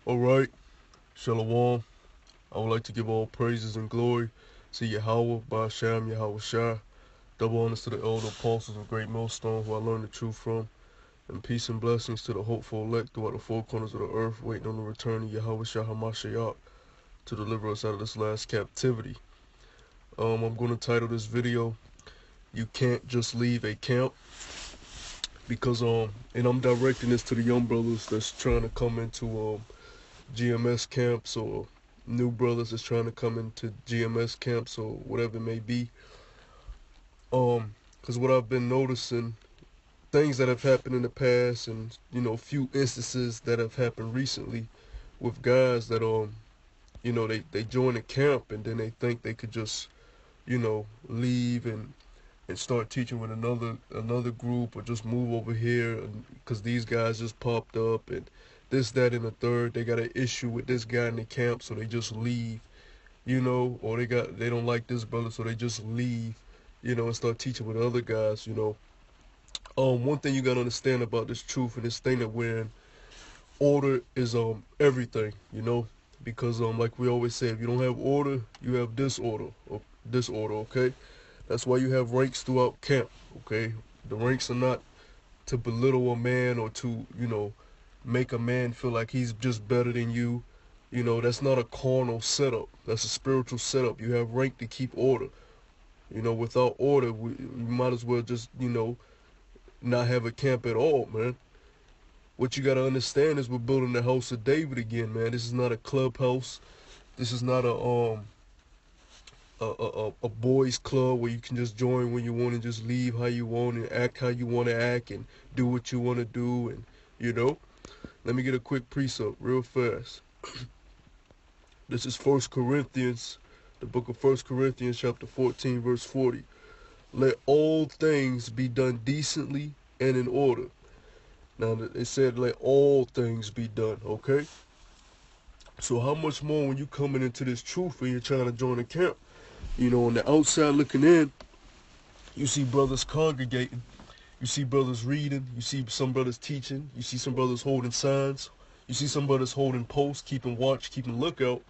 Alright, Shalom. I would like to give all praises and glory to Yahweh, Ba'asham, Yahweh Shai. Double honors to the elder apostles of Great Millstone who I learned the truth from. And peace and blessings to the hopeful elect throughout the four corners of the earth, waiting on the return of Yahweh Shai HaMashiach to deliver us out of this last captivity. I'm going to title this video, You Can't Just Leave a Camp. Because, and I'm directing this to the young brothers that's trying to come into, GMS camps, or new brothers that's trying to come into GMS camps, or whatever it may be. Because what I've been noticing, things that have happened in the past, and few instances that have happened recently with guys that they join a camp and then they think they could just leave and start teaching with another group, or just move over here because these guys just popped up and this, that, and the third. They got an issue with this guy in the camp, so they just leave, or they don't like this brother, so they just leave, and start teaching with other guys. One thing you gotta understand about this truth and this thing that we're in, order is everything, because like we always say, if you don't have order, you have disorder, okay? That's why you have ranks throughout camp, okay? The ranks are not to belittle a man or to, make a man feel like he's just better than you. That's not a carnal setup. That's a spiritual setup. You have rank to keep order. Without order, we might as well just, not have a camp at all, man. What you gotta understand is we're building the house of David again, man. This is not a clubhouse. This is not a boys club where you can just join when you want and just leave how you want and act how you want to act and do what you want to do. And let me get a quick precept real fast. This is First Corinthians, the book of First Corinthians chapter 14 verse 40. Let all things be done decently and in order. Now it said let all things be done, okay? So how much more when you coming into this truth and you're trying to join a camp? On the outside looking in, you see brothers congregating, you see brothers reading, you see some brothers teaching, you see some brothers holding signs, you see some brothers holding posts, keeping watch, keeping lookout,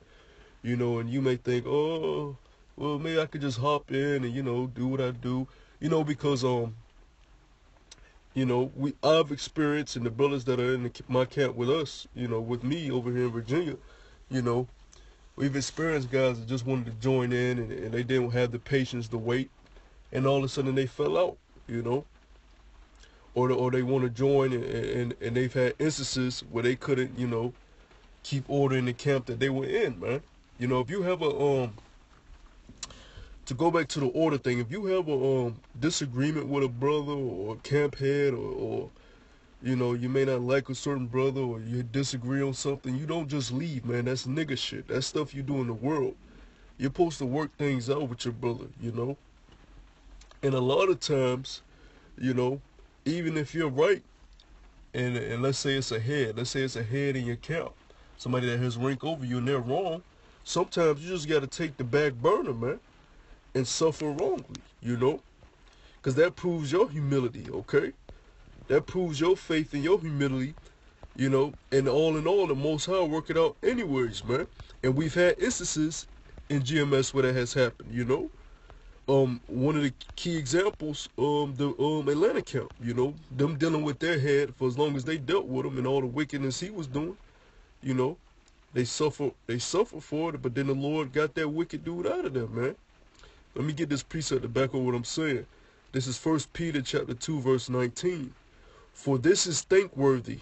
and you may think, oh, well, maybe I could just hop in and, do what I do, because, I've experienced, and the brothers that are in my camp with us, with me over here in Virginia, you know, we've experienced guys that just wanted to join in and they didn't have the patience to wait, and all of a sudden they fell out, or they want to join and they've had instances where they couldn't, keep order in the camp that they were in, man. If you have to go back to the order thing, if you have a disagreement with a brother or a camp head, or you may not like a certain brother, or you disagree on something, you don't just leave, man. That's nigga shit. That's stuff you do in the world. You're supposed to work things out with your brother, And a lot of times, even if you're right, and let's say it's a head in your camp, somebody that has rank over you and they're wrong, sometimes you just got to take the back burner, man, and suffer wrongly, Because that proves your humility, okay? That proves your faith and your humility, and all in all, the Most High work it out anyways, man. And we've had instances in GMS where that has happened, One of the key examples, the Atlanta camp, them dealing with their head for as long as they dealt with him and all the wickedness he was doing, they suffer for it, but then the Lord got that wicked dude out of them, man. Let me get this precept to back up what I'm saying. This is 1 Peter chapter 2, verse 19. For this is thankworthy,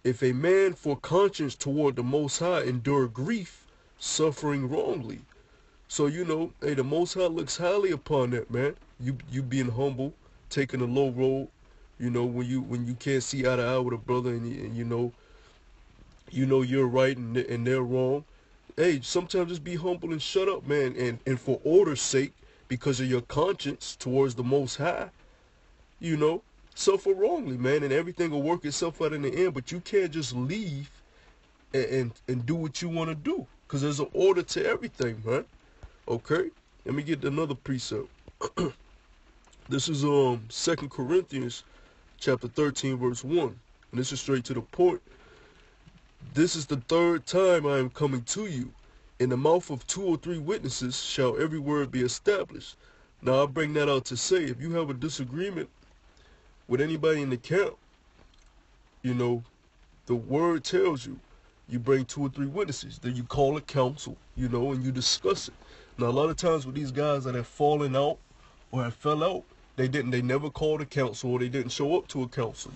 if a man for conscience toward the Most High endure grief, suffering wrongly. So, hey, the Most High looks highly upon that, man. You being humble, taking a low road, when you can't see eye to eye with a brother and you're right and they're wrong. Hey, sometimes just be humble and shut up, man. And for order's sake, because of your conscience towards the Most High, suffer wrongly, man, and everything will work itself out in the end. But you can't just leave and do what you want to do, because there's an order to everything, man. Okay, let me get another precept. This is 2 Corinthians chapter 13 verse 1, and this is straight to the point. This is the third time I am coming to you. In the mouth of 2 or 3 witnesses shall every word be established. Now I bring that out to say, if you have a disagreement with anybody in the camp, you know, the word tells you, you bring 2 or 3 witnesses. Then you call a council, and you discuss it. Now a lot of times with these guys that have fallen out or have fell out, they never called a council, or they didn't show up to a council.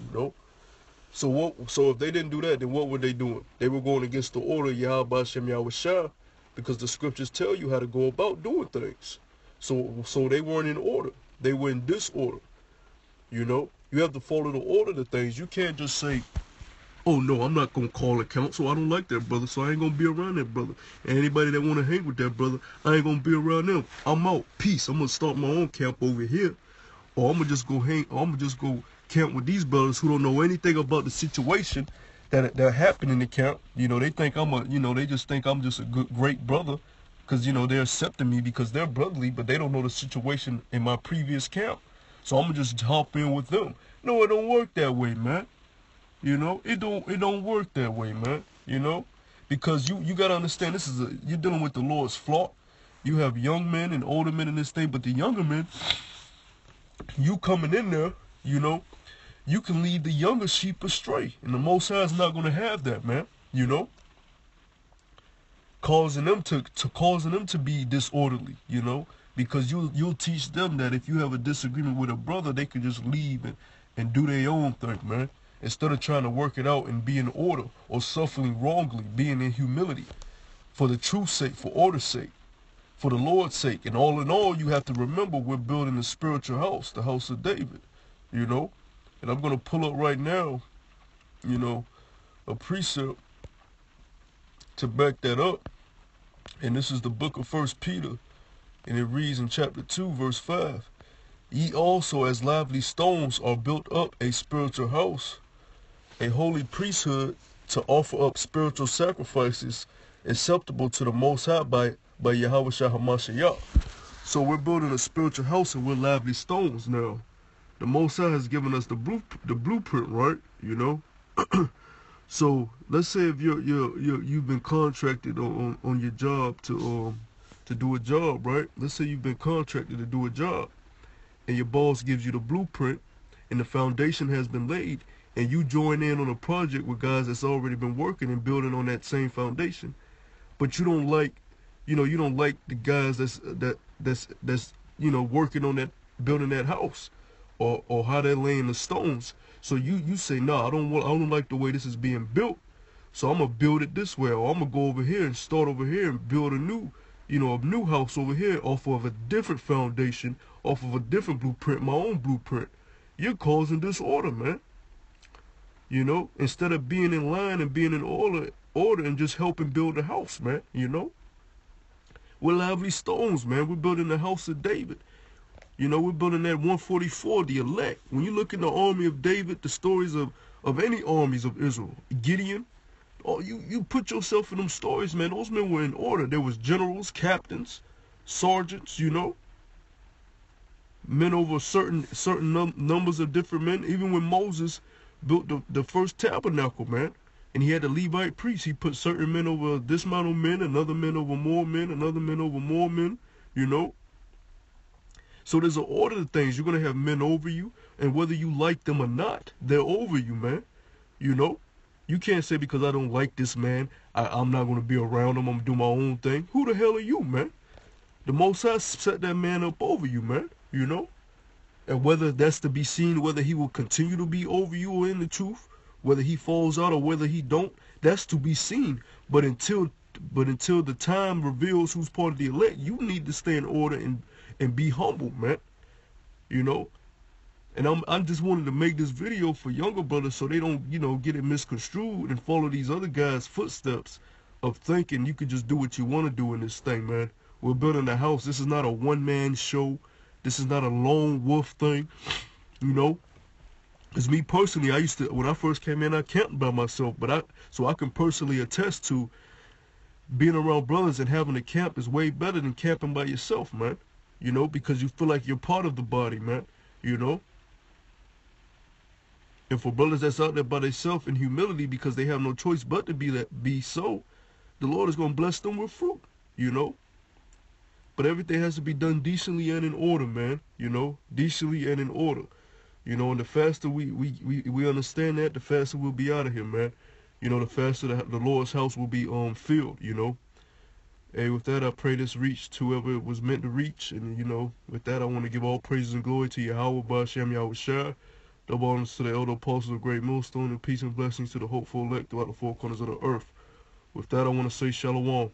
So if they didn't do that, then what were they doing? They were going against the order of Yahweh Hashem Yahweh Shah, because the scriptures tell you how to go about doing things. So they weren't in order. They were in disorder. You have to follow the order of things. You can't just say, oh no, I'm not gonna call a council. I don't like that brother, so I ain't gonna be around that brother. And anybody that wanna hang with that brother, I ain't gonna be around them. I'm out. Peace. I'm gonna start my own camp over here. Or I'm gonna just go camp with these brothers who don't know anything about the situation that happened in the camp. They think they just think I'm just a great brother, because they're accepting me because they're brotherly, but they don't know the situation in my previous camp. So I'm gonna just hop in with them. No, it don't work that way, man. It don't work that way, man. Because you gotta understand, you're dealing with the Lord's flock. You have young men and older men in this thing, but the younger men, you coming in there, you can lead the younger sheep astray. And the Most High is not going to have that, man. Causing them to be disorderly, because you'll teach them that if you have a disagreement with a brother, they can just leave and do their own thing, man. Instead of trying to work it out and be in order, or suffering wrongly, being in humility, for the truth's sake, for order's sake, for the Lord's sake. And all in all, you have to remember, we're building a spiritual house, the house of David, And I'm going to pull up right now, a precept to back that up. And this is the book of 1 Peter, and it reads in chapter 2, verse 5. Ye also as lively stones are built up a spiritual house, a holy priesthood, to offer up spiritual sacrifices acceptable to the Most High by Yahweh Shah HaMashiach. So we're building a spiritual house, and we're lively stones now. The Most High has given us the blueprint, right? So let's say if you've been contracted on your job to do a job, right? Let's say you've been contracted to do a job, and your boss gives you the blueprint, and the foundation has been laid, and you join in on a project with guys that's already been working and building on that same foundation. But you don't like, you don't like the guys that's working on that, building that house, or how they're laying the stones. So you say, no, I don't like the way this is being built. So I'm gonna build it this way, or I'm gonna go over here and start over here and build a new house over here off of a different foundation, off of a different blueprint, my own blueprint. You're causing disorder, man. Instead of being in line and being in order and just helping build a house, man. We're lively stones, man. We're building the house of David. We're building that 144, the elect. When you look in the army of David, the stories of any armies of Israel, Gideon, you put yourself in them stories, man. Those men were in order. There was generals, captains, sergeants, men over certain numbers of different men. Even when Moses built the first tabernacle, man, and he had the Levite priests, he put certain men over this amount of men, another men over more men, another men over more men, So there's an order to things. You're going to have men over you, and whether you like them or not, they're over you, man. You can't say, because I don't like this man, I'm not going to be around him, I'm going to do my own thing. Who the hell are you, man? The Most High set that man up over you, man, And whether that's to be seen, whether he will continue to be over you or in the truth, whether he falls out or whether he don't, that's to be seen. But until the time reveals who's part of the elect, you need to stay in order and be humble, man. And I'm just wanting to make this video for younger brothers so they don't, get it misconstrued and follow these other guys' footsteps of thinking you could just do what you want to do in this thing, man. We're building a house. This is not a one-man show. This is not a lone wolf thing, It's me personally. When I first came in, I camped by myself, so I can personally attest to being around brothers and having a camp is way better than camping by yourself, man. Because you feel like you're part of the body, man, And for brothers that's out there by themselves in humility because they have no choice but to be so, the Lord is gonna bless them with fruit, you know. But everything has to be done decently and in order, man. You know, decently and in order. You know, and the faster we understand that, the faster we'll be out of here, man. You know, the faster the Lord's house will be filled, you know. Hey, with that, I pray this reached whoever it was meant to reach. And, you know, with that, I want to give all praises and glory to Yahweh, Ba'ashem, Yahweh Shai. Double honors to the elder apostles of Great Millstone, and peace and blessings to the hopeful elect throughout the four corners of the earth. With that, I want to say shalom.